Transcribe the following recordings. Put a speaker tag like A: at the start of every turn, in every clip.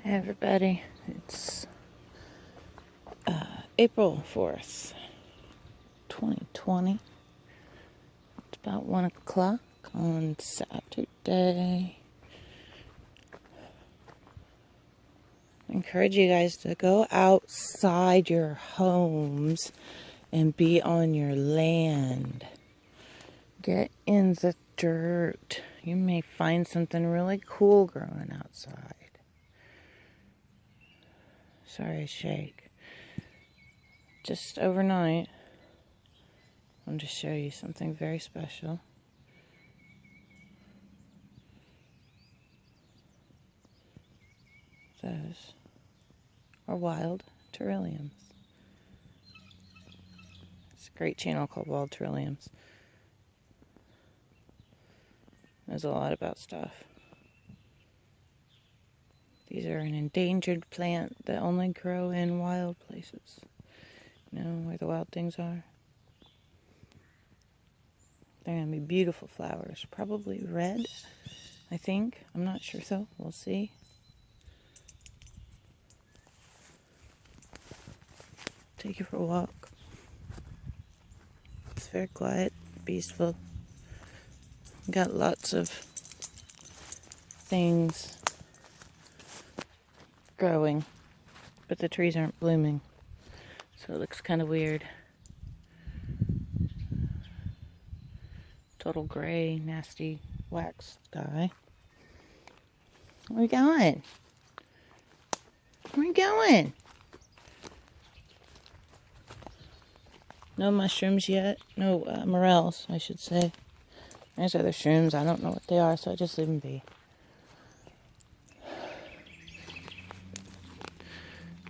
A: Hey everybody, it's April 4th, 2020. It's about 1 o'clock on Saturday. I encourage you guys to go outside your homes and be on your land. Get in the dirt. You may find something really cool growing outside. Sorry I shake. Just overnight, I want to show you something very special. Those are wild Trilliums. It's a great channel called Wild Trilliums. Knows a lot about stuff. These are an endangered plant that only grow in wild places. You know, where the wild things are. They're going to be beautiful flowers. Probably red, I think. I'm not sure though. We'll see. Take you for a walk. It's very quiet, peaceful. Got lots of things growing, but the trees aren't blooming, so it looks kind of weird. Total gray, nasty, wax sky. Where are we going? Where are we going? No mushrooms yet. No morels, I should say. There's other shrooms. I don't know what they are, so I just leave them be.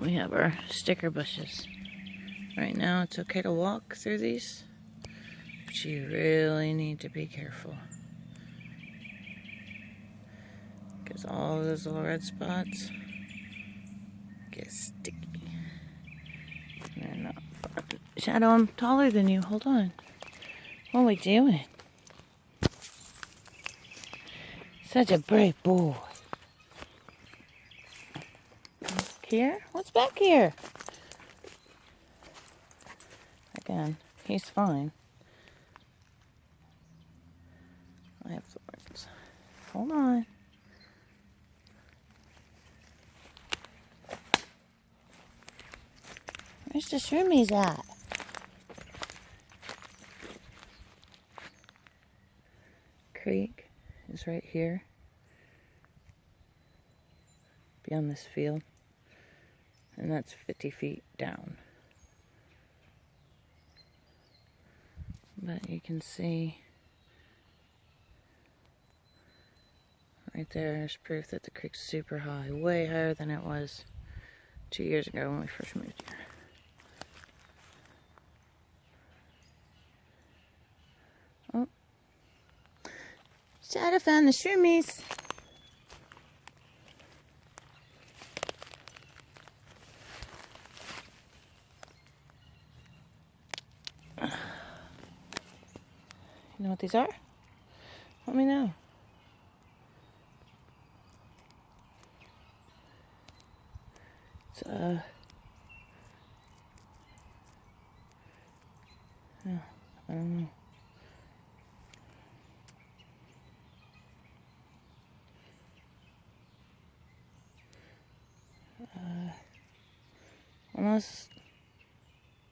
A: We have our sticker bushes. Right now it's okay to walk through these, but you really need to be careful. Because all those little red spots get sticky. And they're not fun. Shadow, I'm taller than you. Hold on. What are we doing? Such a brave boy. Here? What's back here? Again, he's fine. I have thorns. Hold on. Where's the shroomies at? Creek is right here. Beyond this field. And that's 50 feet down. But you can see right there's proof that the creek's super high, way higher than it was 2 years ago when we first moved here. Oh, Shadow found the shroomies. You know what these are? Let me know. It's yeah, I don't know. Unless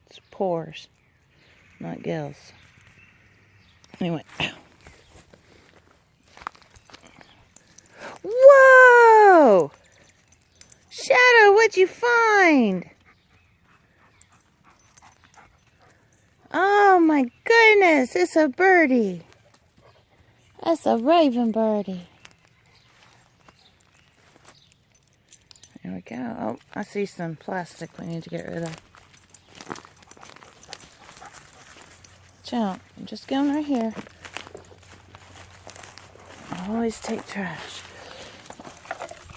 A: it's pores, not gills. Anyway. Whoa! Shadow, what'd you find? Oh my goodness, it's a birdie. That's a raven birdie. There we go. Oh, I see some plastic we need to get rid of. Watch out. I'm just going right here. I always take trash.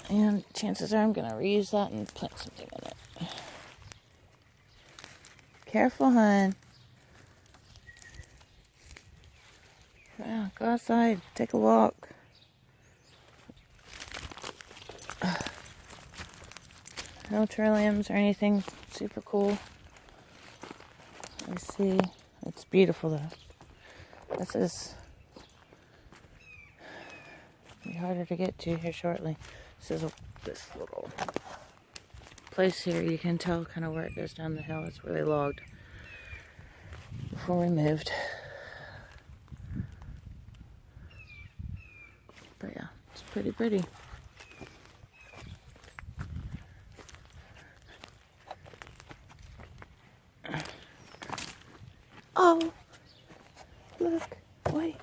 A: And chances are I'm going to reuse that and plant something in it. Careful, hon. Wow, go outside. Take a walk. No trilliums or anything super cool. I see. It's beautiful though. This is be harder to get to here shortly. This little place here. You can tell kind of where it goes down the hill. It's where they logged before we moved. But yeah, it's pretty. Oh, look, wait.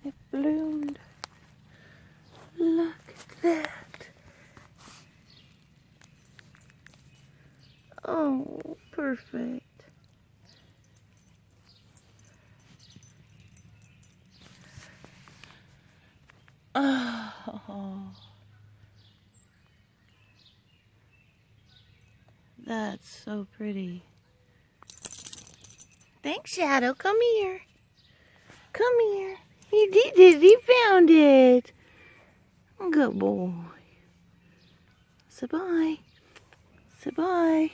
A: It bloomed. Look at that. Oh, perfect. Oh, that's so pretty. Thanks, Shadow. Come here. Come here. He did it. He found it. Good boy. Say bye. Say bye.